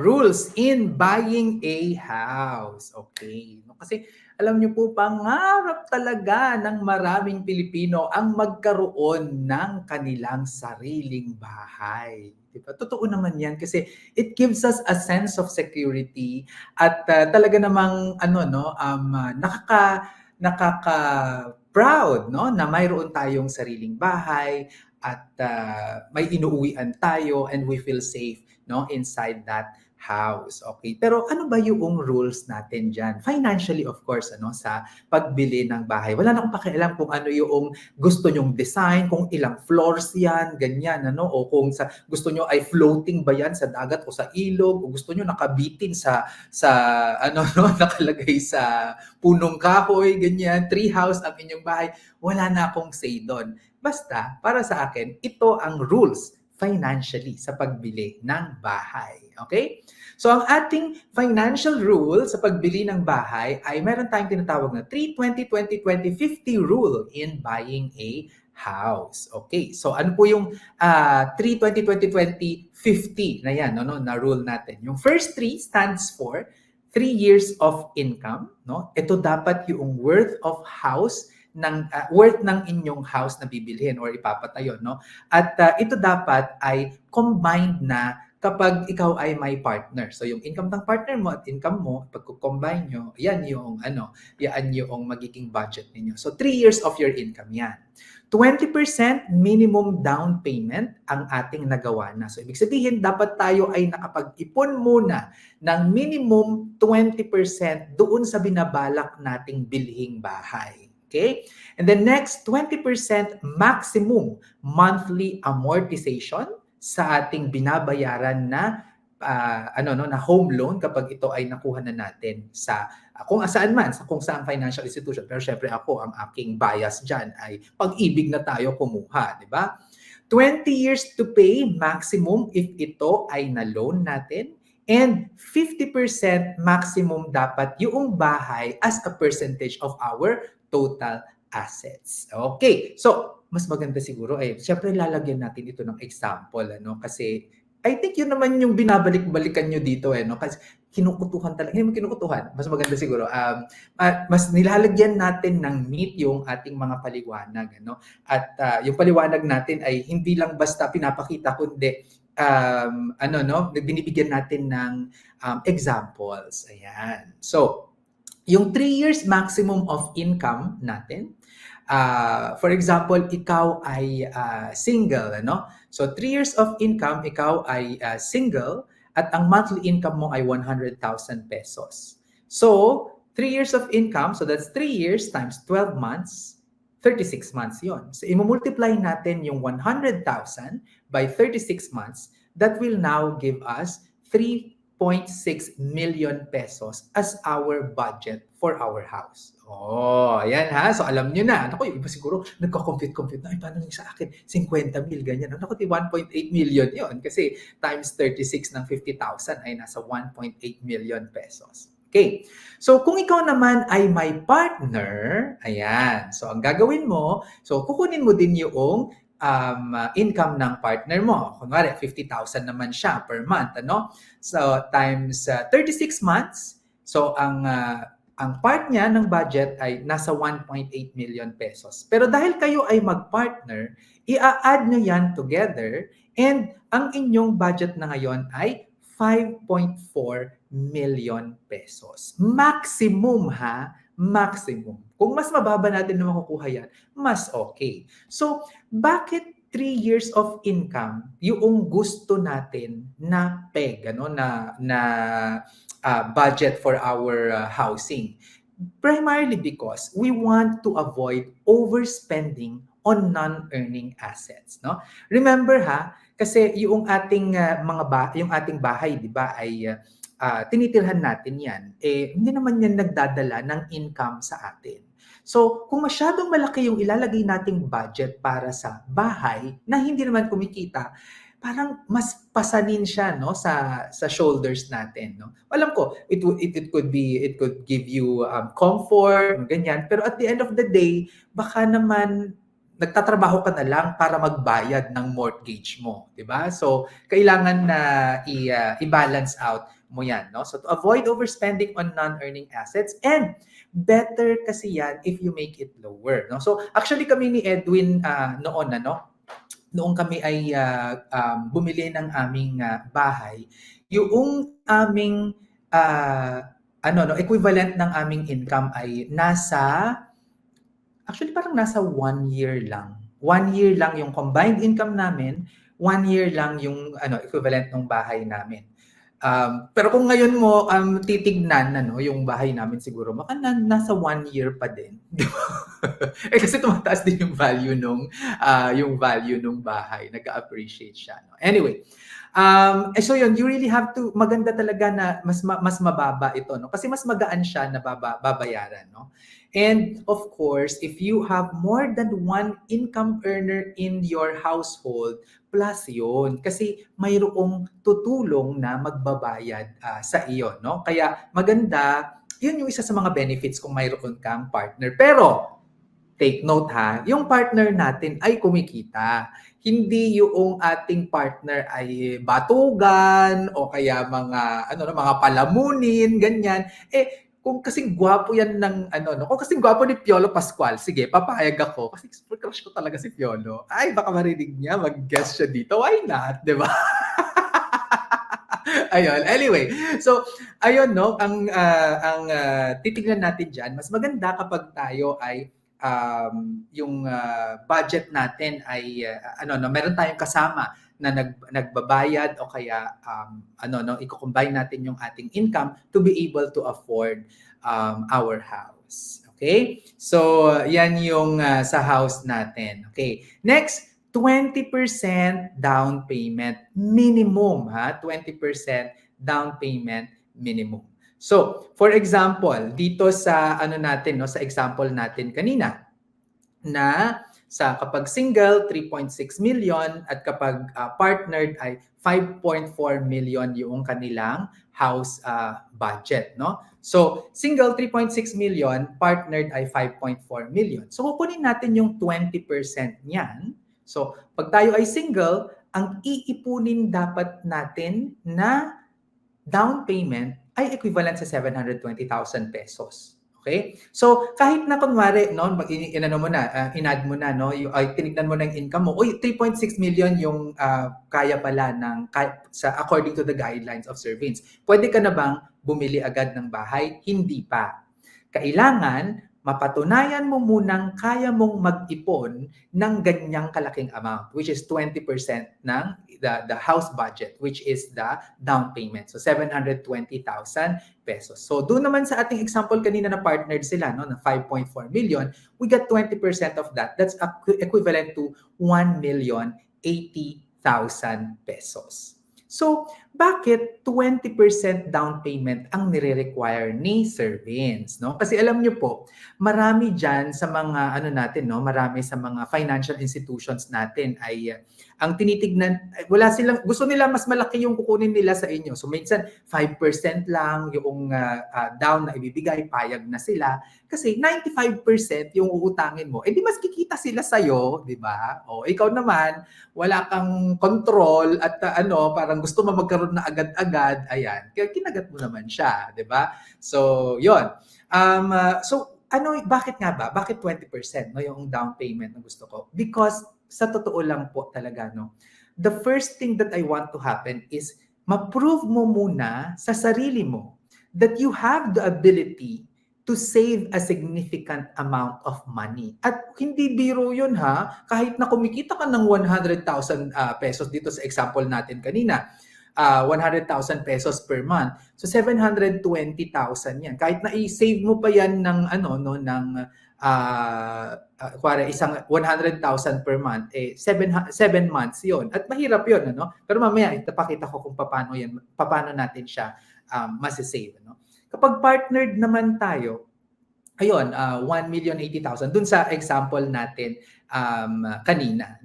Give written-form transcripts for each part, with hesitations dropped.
rules in buying a house. Okay. No, kasi alam niyo po, pangarap talaga ng maraming Pilipino ang magkaroon ng kanilang sariling bahay. Diba? Totoo naman yan kasi it gives us a sense of security at talaga namang nakaka proud no na mayroon tayong sariling bahay at may inuuwian tayo and we feel safe no inside that house. Okay. Pero ano ba yung rules natin diyan? Financially of course sa pagbili ng bahay. Wala na akong pakialam kung ano yung gusto nyong design, kung ilang floors 'yan, ganyan o kung gusto nyo ay floating ba 'yan sa dagat o sa ilog o gusto nyo nakabitin sa nakalagay sa punong kahoy, ganyan, tree house ang inyong bahay. Wala na akong say doon. Basta, para sa akin, ito ang rules financially sa pagbili ng bahay. Okay? So, ang ating financial rule sa pagbili ng bahay ay meron tayong tinatawag na 3-20-20-20-50 rule in buying a house. Okay? So, ano po yung 3-20-20-20-50 na yan, na rule natin? Yung first 3 stands for 3 years of income. No? Ito dapat yung worth ng inyong house na bibilhin or ipapatayo, no? At ito dapat ay combined na kapag ikaw ay may partner. So yung income ng partner mo at income mo, pag-combine nyo, yan yung magiging budget ninyo. So 3 years of your income yan. 20% minimum down payment ang ating nagawa na. So ibig sabihin, dapat tayo ay nakapag-ipon muna ng minimum 20% doon sa binabalak nating bilhing bahay. Okay? And the next 20% maximum monthly amortization sa ating binabayaran na na home loan kapag ito ay nakuha na natin sa kung saang financial institution. Pero syempre ako, ang aking bias diyan ay pag-ibig na tayo kumuha, di ba? 20 years to pay maximum if ito ay na-loan natin. And 50% maximum dapat yung bahay as a percentage of our total assets. Okay. So, mas maganda siguro syempre lalagyan natin ito ng example kasi I think yun naman yung binabalik-balikan nyo dito kasi kinukutuhan talaga. Hindi mo kinukutuhan. Mas maganda siguro. Mas nilalagyan natin ng meat yung ating mga paliwanag. At yung paliwanag natin ay hindi lang basta pinapakita kundi binibigyan natin ng examples. Ayan. So, yung 3 years maximum of income natin, for example, ikaw ay single, So 3 years of income, ikaw ay single at ang monthly income mo ay 100,000 pesos. So, 3 years of income, so that's 3 years times 12 months, 36 months yon. So, i-multiply natin yung 100,000 by 36 months, that will now give us 3.6 million pesos as our budget for our house. Oh, ayan ha. So alam nyo na. Naku, yung iba siguro nagko-compute na. Paano yung sa akin? 50 mil, ganyan. Naku, 1.8 million yon kasi times 36 ng 50,000 ay nasa 1.8 million pesos. Okay. So kung ikaw naman ay may partner, ayan. So ang gagawin mo, so kukunin mo din yung income ng partner mo. Kunwari, 50,000 naman siya per month, So, times 36 months, so ang part niya ng budget ay nasa 1.8 million pesos. Pero dahil kayo ay mag-partner, i-add nyo yan together and ang inyong budget na ngayon ay 5.4 million pesos. Maximum ha? Maximum. Kung mas mababa natin na makukuha yan, mas okay. So, bakit 3 years of income yung gusto natin na peg, na budget for our housing? Primarily because we want to avoid overspending on non-earning assets, Remember ha, kasi yung ating yung ating bahay, 'di ba, ay tinitirhan natin 'yan. Hindi naman 'yan nagdadala ng income sa atin. So, kung masyadong malaki yung ilalagay nating budget para sa bahay na hindi naman kumikita, parang mas pasanin siya sa shoulders natin, Alam ko it could give you comfort, ganyan, pero at the end of the day baka naman nagtatrabaho ka na lang para magbayad ng mortgage mo, 'di ba? So, kailangan na i-balance out mo 'yan, no? So, to avoid overspending on non-earning assets, and better kasi 'yan if you make it lower, no? So, actually kami ni Edwin noon noong kami ay bumili ng aming bahay, yung aming equivalent ng aming income ay actually parang nasa 1 year lang. 1 year lang yung combined income namin, 1 year lang yung equivalent ng bahay namin. Pero kung ngayon mo titignan yung bahay namin, siguro baka nasa 1 year pa din. Di ba? Kasi tumataas din yung value nung bahay. Nag-appreciate siya. No? Anyway, so yun, you really have to, maganda talaga na mas mababa ito, no? Kasi mas magaan siya na babayaran, no? And of course, if you have more than one income earner in your household, plus yun. Kasi mayroong tutulong na magbabayad sa iyo, no? Kaya maganda, yun yung isa sa mga benefits kung mayroon kang partner. Pero, take note ha, yung partner natin ay kumikita. Hindi yung ating partner ay batugan o kaya mga palamunin, ganyan. Kung kasing gwapo yan kung kasing gwapo ni Piolo Pascual, sige, papayag ako. Kasi super crush ko talaga si Piolo. Ay, baka marinig niya, mag-guest siya dito. Why not? Diba? Ayun. Anyway, so, ayun, no? Ang titignan natin dyan, mas maganda kapag tayo ay yung budget natin ay meron tayong kasama na nagbabayad o kaya i-combine natin yung ating income to be able to afford our house. Okay? So, yan yung sa house natin. Okay. Next, 20% down payment minimum, ha? 20% down payment minimum. So, for example, dito sa sa example natin kanina, na sa kapag single 3.6 million at kapag partnered ay 5.4 million yung kanilang house budget, no? So, single 3.6 million, partnered ay 5.4 million. So, kukunin natin yung 20% niyan. So, pag tayo ay single, ang iipunin dapat natin na down payment ay equivalent sa 720,000 pesos. Okay? So, kahit na kunwari, inad mo na, tinignan mo ng income mo, 3.6 million yung kaya pala according to the guidelines of Surveillance. Pwede ka na bang bumili agad ng bahay? Hindi pa. Kailangan mapatunayan mo munang kaya mong mag-ipon ng ganyang kalaking amount, which is 20% ng the house budget, which is the down payment. So, 720,000 pesos. So, doon naman sa ating example kanina na partnered sila, na 5.4 million, we got 20% of that. That's equivalent to 1,080,000 pesos. So, bakit 20% down payment ang nire-require ni Surveillance, no? Kasi alam niyo po, marami diyan sa mga marami sa mga financial institutions natin ay ang tinitignan, gusto nila mas malaki yung kukunin nila sa inyo. So minsan 5% lang yung down na ibibigay, payag na sila. Kasi 95% yung uutangin mo, di mas kikita sila sa'yo, di ba? O ikaw naman, wala kang control at parang gusto mo magkaroon na agad-agad, ayan. Kaya kinagat mo naman siya, di ba? So, yon. Bakit nga ba? Bakit 20% yung down payment na gusto ko? Because sa totoo lang po talaga, the first thing that I want to happen is ma-prove mo muna sa sarili mo that you have the ability to save a significant amount of money. At hindi biro yun ha, kahit na kumikita ka ng 100,000 pesos dito sa example natin kanina, 100,000 pesos per month. So 720,000 yan. Kahit na i-save mo pa yan ng isang 100,000 per month, 7 months yon. At mahirap yon, Pero mamaya ipapakita ko kung paano natin siya masisave, Kapag partnered naman tayo, ayun, 1,080,000 dun sa example natin kanina,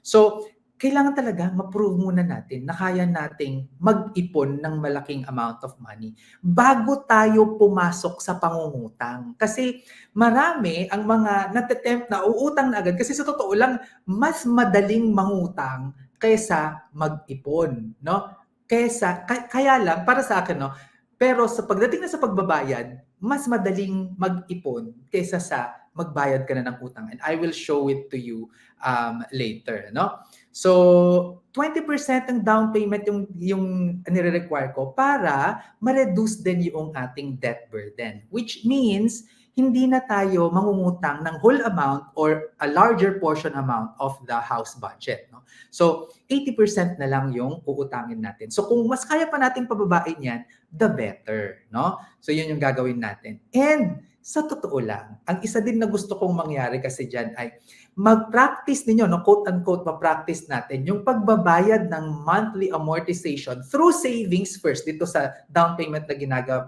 So, kailangan talaga ma-prove muna natin na kaya nating mag-ipon ng malaking amount of money bago tayo pumasok sa pangungutang. Kasi marami ang mga nate-tempt na uutang na agad kasi sa totoo lang, mas madaling mangutang kaysa mag-ipon, no? Kaya lang, para sa akin, no? Pero sa pagdating na sa pagbabayad, mas madaling mag-ipon kaysa sa magbayad ka na ng utang. And I will show it to you later, no? So, 20% ang down payment yung nire-require ko para ma-reduce din yung ating debt burden. Which means, hindi na tayo mangungutang ng whole amount or a larger portion amount of the house budget. No? So, 80% na lang yung uutangin natin. So, kung mas kaya pa nating pababain yan, the better. No? So, yun yung gagawin natin. And, sa totoo lang, ang isa din na gusto kong mangyari kasi dyan ay mag-practice ninyo, no, quote-unquote, ma-practice natin yung pagbabayad ng monthly amortization through savings first dito sa down payment na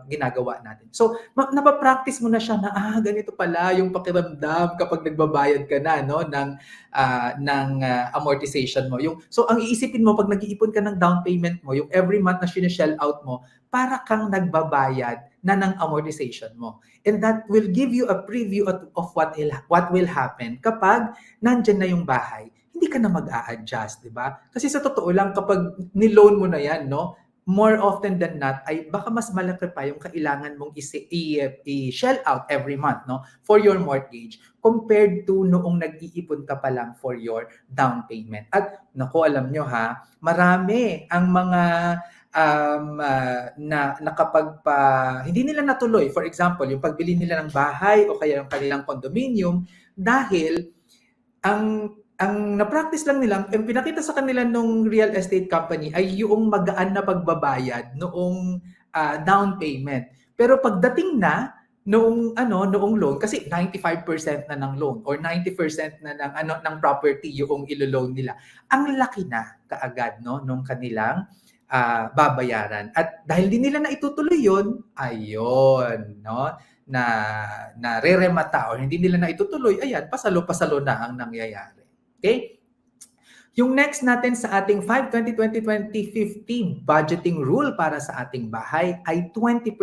ginagawa natin. So, napapractice mo na siya na, ganito pala yung pakiramdam kapag nagbabayad ka na, no, ng amortization mo. So, ang iisipin mo, pag nag-iipon ka ng down payment mo, yung every month na sinishell out mo, para kang nagbabayad na ng amortization mo. And that will give you a preview of what will happen kapag nandyan na yung bahay. Hindi ka na mag-a-adjust, di ba? Kasi sa totoo lang, kapag niloan mo na yan, no, more often than not, ay baka mas malaki pa yung kailangan mong i-shell out every month, no, for your mortgage compared to noong nag-iipon ka pa lang for your down payment. At naku, alam nyo ha, marami ang mga na kapag hindi nila natuloy, for example, yung pagbili nila ng bahay o kaya yung kanilang condominium dahil ang na-practice lang nila, ang pinakita sa kanila nung real estate company ay yung magaan na pagbabayad noong down payment. Pero pagdating na noong loan, kasi 95% na ng loan or 90% na ng property yung ilo-loan nila. Ang laki na kaagad, no, nung kanilang babayaran. At dahil di nila na itutuloy yun, ayun, no, na re-remata or hindi nila na itutuloy, ayan, pasalo-pasalo na ang nangyayari. Okay? Yung next natin sa ating 5-20-20-20-50 budgeting rule para sa ating bahay ay 20%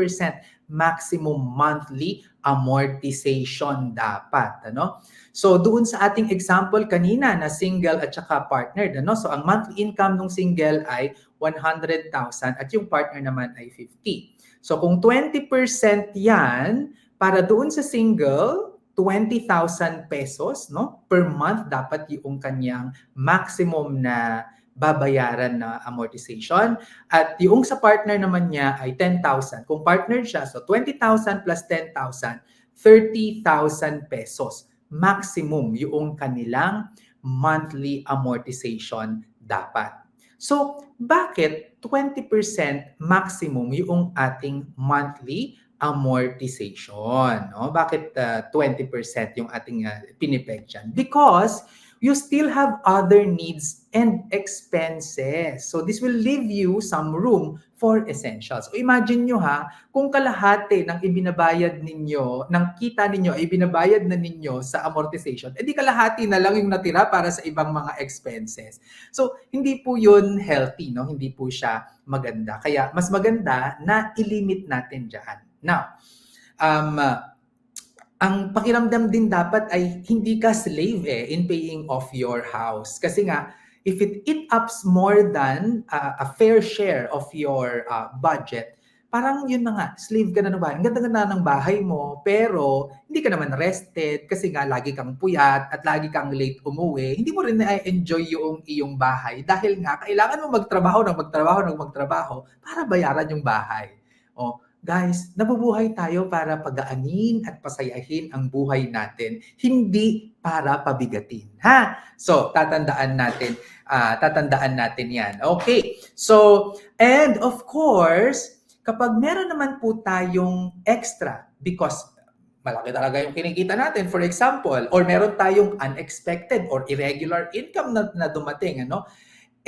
maximum monthly amortization dapat. Ano? So doon sa ating example kanina na single at saka partnered. Ano? So ang monthly income ng single ay 100,000 at yung partner naman ay 50. So kung 20% yan, para doon sa single, 20,000 pesos, no, per month dapat yung kanyang maximum na babayaran na amortization. At yung sa partner naman niya ay 10,000. Kung partner siya, so 20,000 plus 10,000, 30,000 pesos. Maximum yung kanilang monthly amortization dapat. So, bakit 20% maximum yung ating monthly amortization? No? Bakit 20% yung ating pinipeg dyan? Because you still have other needs and expenses. So this will leave you some room for essentials. So imagine nyo ha, kung kalahati ng ibinabayad ninyo, ng kita ninyo ay ibinabayad na ninyo sa amortization, edi kalahati na lang yung natira para sa ibang mga expenses. So hindi po yun healthy, no? Hindi po siya maganda. Kaya mas maganda na ilimit natin dyan. Now, ang pakiramdam din dapat ay hindi ka slave in paying off your house. Kasi nga, if it eat ups more than a fair share of your budget, parang yun na nga, slave ka na ng bahay. Ang ganda-ganda ng bahay mo, pero hindi ka naman rested kasi nga lagi kang puyat at lagi kang late umuwi. Hindi mo rin na-enjoy yung iyong bahay dahil nga kailangan mo magtrabaho para bayaran yung bahay. O, guys, nabubuhay tayo para pagaanin at pasayahin ang buhay natin, hindi para pabigatin, ha? So, tatandaan natin 'yan. Okay. So, and of course, kapag meron naman po tayong extra because malaki talaga yung kinikita natin, for example, or meron tayong unexpected or irregular income na dumating, ano?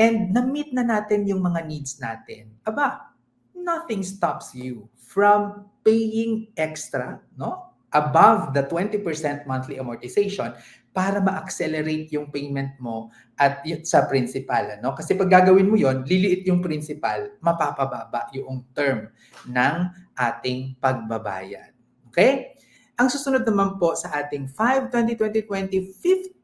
And na-meet na natin yung mga needs natin. Aba, nothing stops you from paying extra, no? Above the 20% monthly amortization para ma-accelerate yung payment mo at sa principal. Ano? Kasi pag gagawin mo yon, liliit yung principal, mapapababa yung term ng ating pagbabayad. Okay? Ang susunod naman po sa ating 5-20-20-20-50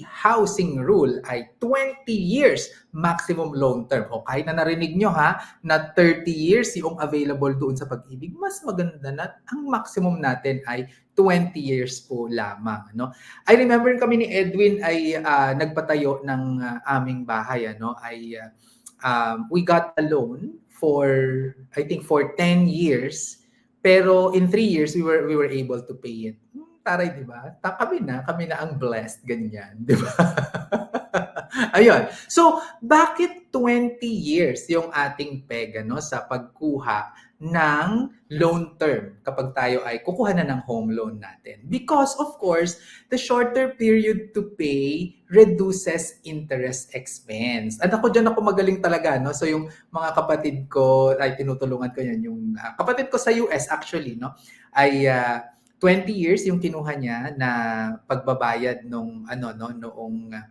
housing rule ay 20 years maximum loan term. O kahit na narinig nyo na 30 years yung available doon sa pag-ibig, mas maganda na ang maximum natin ay 20 years po lamang. No? I remember kami ni Edwin ay nagpatayo ng aming bahay. We got a loan for, I think, for 10 years. Pero in 3 years, we were able to pay it. Taray, di ba? Kami na ang blessed, ganyan, di ba? Ayun. So, bakit 20 years yung ating peg sa pagkuha ng loan term kapag tayo ay kukuha na ng home loan natin? Because, of course, the shorter period to pay reduces interest expense. At ako magaling talaga, no? So, yung mga kapatid ko, ay tinutulungan ko yan, yung kapatid ko sa US actually, no? Ay 20 years yung kinuha niya na pagbabayad noong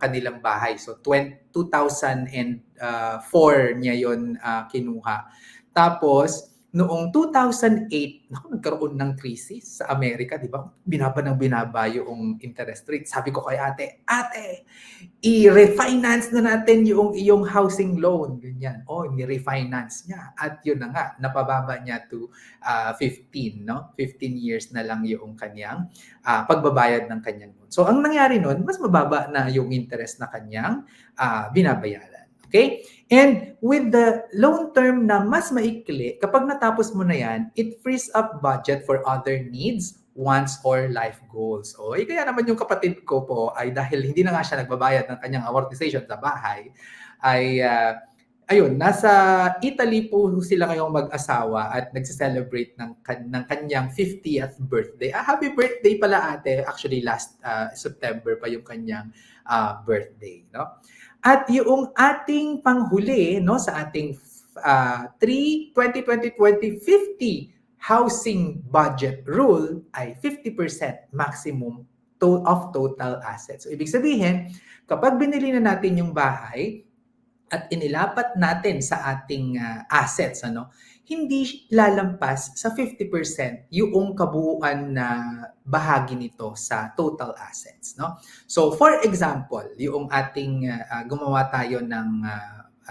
kanilang bahay. So 2004 niya yon kinuha. Tapos noong 2008, nagkaroon ng krisis sa Amerika, di ba? Binaba yung interest rate. Sabi ko kay ate, i-refinance na natin yung iyong housing loan. Ganyan. Ni-refinance niya. At yun na nga, napababa niya to 15, no? 15 years na lang yung kanyang pagbabayad ng kanyang loan. So, ang nangyari nun, mas mababa na yung interest na kanyang binabayaran. Okay? And with the loan term na mas maikli, kapag natapos mo na yan, it frees up budget for other needs, wants, or life goals. Kaya naman yung kapatid ko po ay dahil hindi na nga siya nagbabayad ng kanyang amortization sa bahay, ay nasa Italy po sila ngayong mag-asawa at nagse-celebrate ng kanyang 50th birthday. Happy birthday pala ate. Actually, last September pa yung kanyang birthday. No? At yung ating panghuli sa ating 2020-2050 housing budget rule ay 50% maximum of total assets. So, ibig sabihin, kapag binili na natin yung bahay at inilapat natin sa ating assets, hindi lalampas sa 50% yung kabuuan na bahagi nito sa total assets. No? So for example, yung ating gumawa tayo ng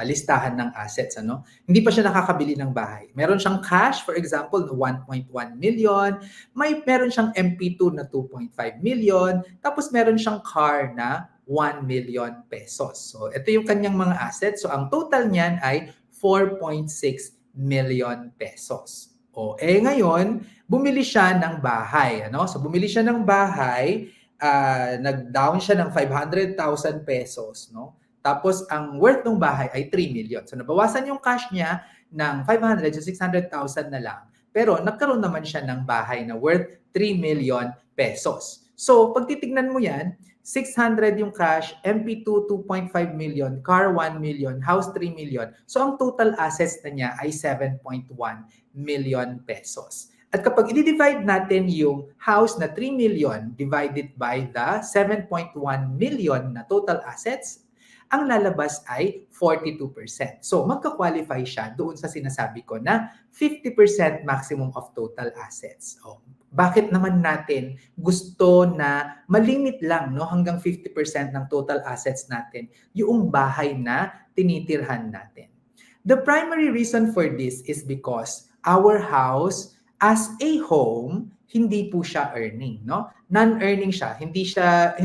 listahan ng assets, hindi pa siya nakakabili ng bahay. Meron siyang cash, for example, na 1.1 million, meron siyang MP2 na 2.5 million, tapos meron siyang car na 1 million pesos. So ito yung kanyang mga assets. So ang total niyan ay 4.6 million pesos. Ngayon, bumili siya ng bahay. So bumili siya ng bahay, nag-down siya ng 500,000 pesos. Tapos ang worth ng bahay ay 3 million. So nabawasan yung cash niya ng 500 to 600,000 na lang. Pero nagkaroon naman siya ng bahay na worth 3 million pesos. So pag titignan mo yan, 600 yung cash, MP2 2.5 million, car 1 million, house 3 million. So ang total assets na niya ay 7.1 million pesos. At kapag i-divide natin yung house na 3 million divided by the 7.1 million na total assets, ang lalabas ay 42%. So magka-qualify siya doon sa sinasabi ko na 50% maximum of total assets. Bakit naman natin gusto na malimit lang hanggang 50% ng total assets natin yung bahay na tinitirhan natin? The primary reason for this is because our house as a home, hindi po siya earning, non-earning siya,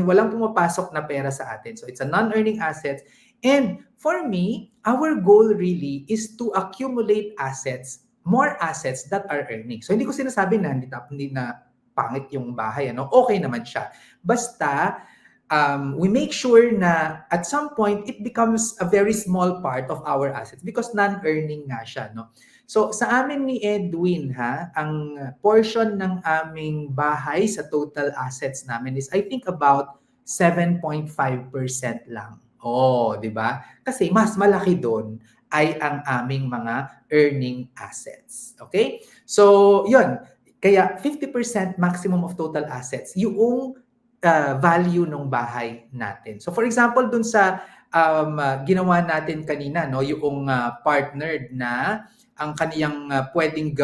walang pumapasok na pera sa atin. So it's a non-earning asset. And for me, our goal really is to accumulate assets, more assets that are earning. So hindi ko sinasabi na hindi na pangit yung bahay, okay naman siya. Basta we make sure na at some point it becomes a very small part of our assets because non-earning nga siya, So sa amin ni Edwin ang portion ng aming bahay sa total assets namin is I think about 7.5% lang. Di ba? Kasi mas malaki doon ay ang aming mga earning assets. Okay? So, yun. Kaya 50% maximum of total assets, yung value ng bahay natin. So for example, dun sa ginawa natin kanina, no, yung partner na ang kaniyang pwedeng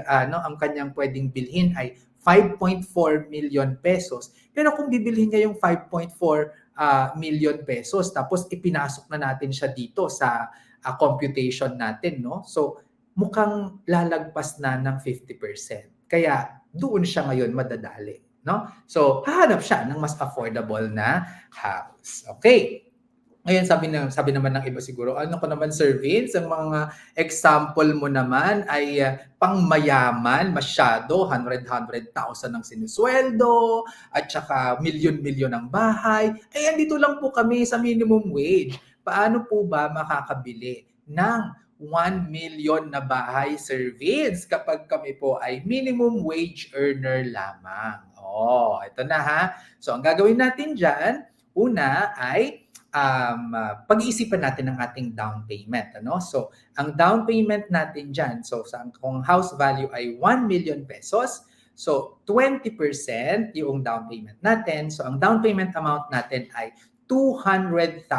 ang kaniyang pwedeng bilhin ay 5.4 million pesos. Pero kung bibilhin niya yung 5.4 million pesos tapos ipinasok na natin siya dito sa computation natin, no? So mukhang lalagpas na ng 50%. Kaya doon siya ngayon madadali, no? So hahanap siya ng mas affordable na house. Okay. Ngayon sabi naman ng iba siguro, ano ko naman Sir Vince, ang mga example mo naman ay pangmayaman masyado, 100,000 ang sinusweldo at saka milyon-milyon ang bahay. Eh andito lang po kami sa minimum wage. Paano po ba makakabili ng 1 million na bahay, Sir Vince, kapag kami po ay minimum wage earner lamang? Oh, ito na ha. So ang gagawin natin dyan, una ay pag-iisipan natin ang ating down payment. Ano? So, ang down payment natin dyan, so kung house value ay 1 million pesos, so 20% yung down payment natin. So, ang down payment amount natin ay 200,000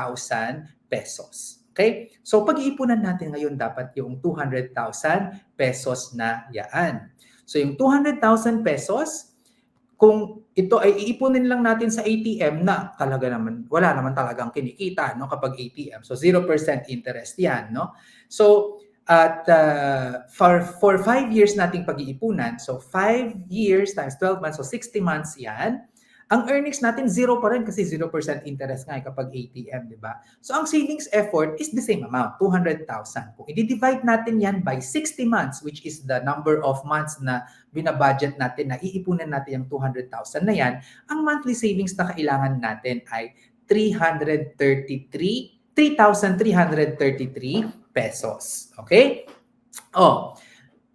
pesos. Okay? So, pag-iipunan natin ngayon dapat yung 200,000 pesos na yaan. So, yung 200,000 pesos, kung ito ay iipunin lang natin sa ATM na talaga naman, wala naman talagang kinikita, no, kapag ATM. So 0% interest yan, no? So at for 5 years nating pag-iipunan, so 5 years times 12 months, so 60 months yan, ang earnings natin zero pa rin kasi 0% interest nga kapag ATM, di ba? So ang savings effort is the same amount, 200,000. Kung i-divide natin yan by 60 months, which is the number of months na binabudget natin na iipunan natin yung 200,000 na yan, ang monthly savings na kailangan natin ay 3,333 pesos. Okay? Oh,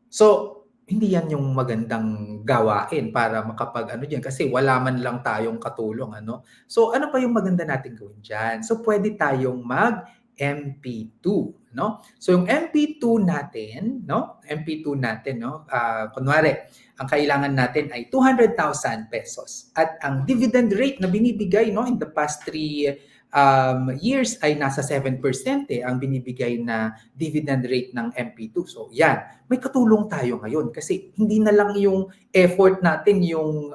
so hindi yan yung magandang gawain para makapag diyan kasi wala man lang tayong katulong, ano. So ano pa yung maganda nating gawin diyan? So pwede tayong mag MP2, no? So yung MP2 natin, no? MP2 natin, no? Kunwari, ang kailangan natin ay 200,000 pesos at ang dividend rate na binibigay, no, in the past 3 years ay nasa 7% ang binibigay na dividend rate ng MP2. So yan, may katulong tayo ngayon kasi hindi na lang yung effort natin yung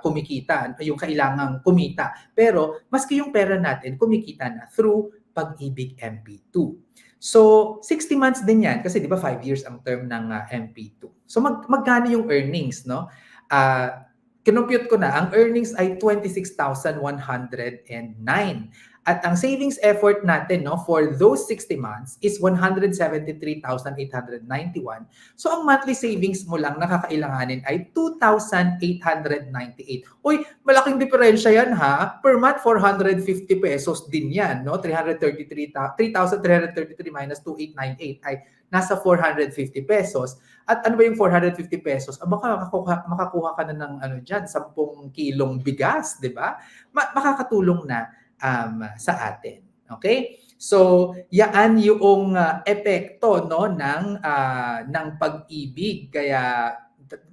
kumikita, yung kailangang kumita. Pero maski yung pera natin kumikita na through Pag-ibig MP2. So 60 months din yan kasi 'di ba 5 years ang term ng MP2. So magkano yung earnings, no? Kinompute ko na, ang earnings ay 26,109. At ang savings effort natin, no, for those 60 months is 173,891. So ang monthly savings mo lang nakakailanganin ay 2,898. Uy, malaking diferensya yan ha. Per month, 450 pesos din yan, no? 3,333 minus 2,898 ay nasa 450 pesos. At ano ba yung 450 pesos? Baka makakuha ka na ng diyan, 10 kilong bigas, 'di ba? Makakatulong na sa atin. Okay? So, yaan yung epekto, no, ng pag-ibig. Kaya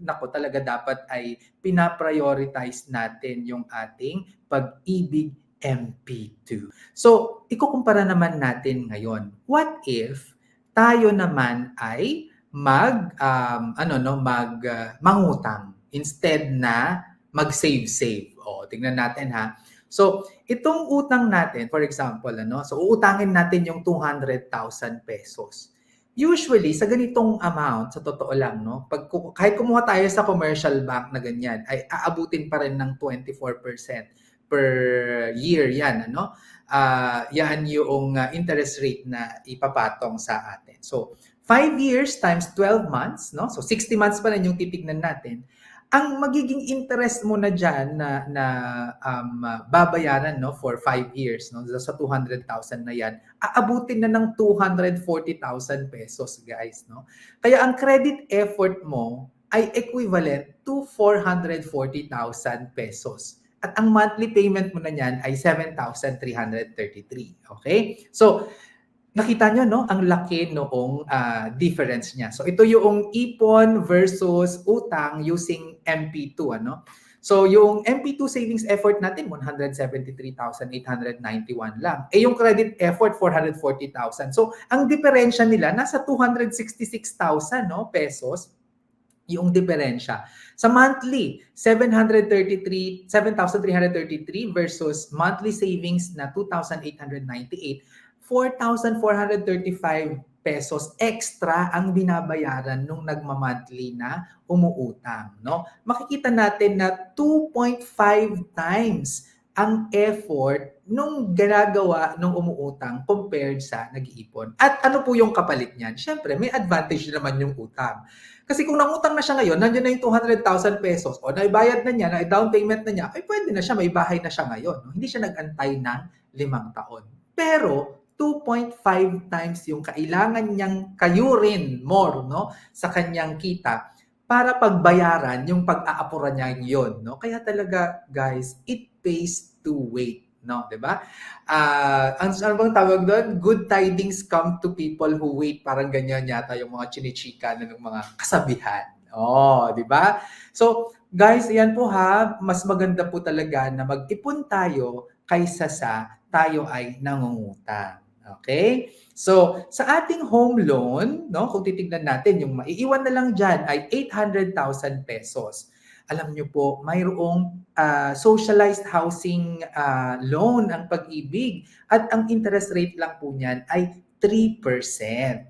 nako talaga dapat ay pina-prioritize natin yung ating pag-ibig MP2. So, ikukumpara naman natin ngayon. What if tayo naman ay mangutang instead na mag-save. O, tingnan natin ha. So, itong utang natin, for example, so uutangin natin yung 200,000 pesos. Usually, sa ganitong amount, sa totoo lang, no, kahit kumuha tayo sa commercial bank na ganyan, ay aabutin pa rin ng 24% per year yan, ano? Yan yung interest rate na ipapatong sa atin. So, 5 years times 12 months, no? So 60 months pa rin yung titignan natin. Ang magiging interest mo na diyan na babayaran, no, for 5 years, no, sa 200,000 na 'yan, aabutin na ng 240,000 pesos, guys, no. Kaya ang credit effort mo ay equivalent to 440,000 pesos. At ang monthly payment mo na niyan ay 7,333. Okay? So, nakita nyo, no? Ang laki noong difference niya. So, ito yung ipon versus utang using MP2, ano? So yung MP2 savings effort natin 173,891 lang. Eh yung credit effort 440,000. So ang diferensya nila nasa 266,000 no pesos yung diferensya. Sa monthly, 7,333 versus monthly savings na 2,898, 4,435 pesos extra ang binabayaran nung nagma-monthly na umuutang, no? Makikita natin na 2.5 times ang effort nung ginagawa nung umuutang compared sa nag-iipon. At ano po yung kapalit niyan? Siyempre, may advantage naman yung utang. Kasi kung nangutang na siya ngayon, nandiyan na yung 200,000 pesos o naibayad na niya, na down payment na niya, ay pwede na siya, may bahay na siya ngayon. No? Hindi siya nag-antay ng 5 taon. Pero 2.5 times yung kailangan niyang kayurin more no, sa kanyang kita para pagbayaran yung pag-aapura niya yun. No? Kaya talaga, guys, it pays to wait. No, 'di ba? Ano bang tawag doon? Good tidings come to people who wait. Parang ganyan yata yung mga chinichika ng mga kasabihan. Oh, 'di ba? So, guys, ayan po ha, mas maganda po talaga na mag-ipon tayo kaysa sa tayo ay nangungutang. Okay? So, sa ating home loan, no, kung titignan natin, yung maiiwan na lang diyan ay 800,000 pesos. Alam niyo po, mayroong socialized housing loan ang Pag-ibig at ang interest rate lang po niyan ay 3%,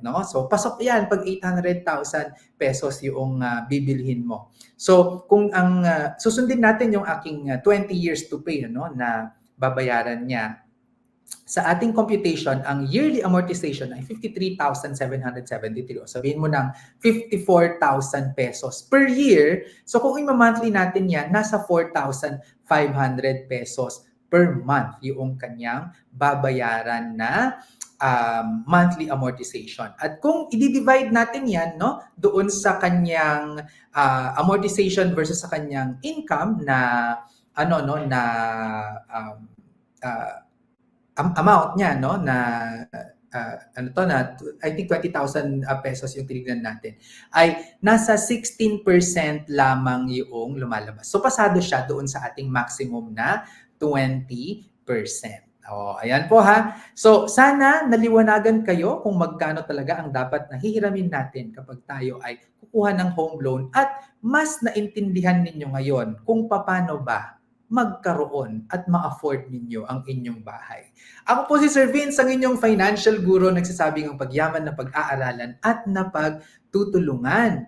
no? So pasok 'yan pag 800,000 pesos yung bibilhin mo. So kung ang susundin natin yung aking 20 years to pay no na babayaran niya, sa ating computation, ang yearly amortization ay 53,773. O sabihin mo ng 54,000 pesos per year. So kung i-monthly natin yan, nasa 4,500 pesos per month yung kanyang babayaran na monthly amortization. At kung i-divide natin yan no, doon sa kanyang amortization versus sa kanyang income na ano no na amount niya no na ano to na I think 20,000 pesos yung tinignan natin ay nasa 16% lamang yung lumalabas. So pasado siya doon sa ating maximum na 20%. Oh, ayan po ha. So sana naliwanagan kayo kung magkano talaga ang dapat na hihiramin natin kapag tayo ay kukuha ng home loan at mas naintindihan ninyo ngayon kung paano ba magkaroon at ma-afford ninyo ang inyong bahay. Ako po si Sir Vince, ang inyong financial guru, nagsasabing ang pagyaman na pag-aaralan at napagtutulungan.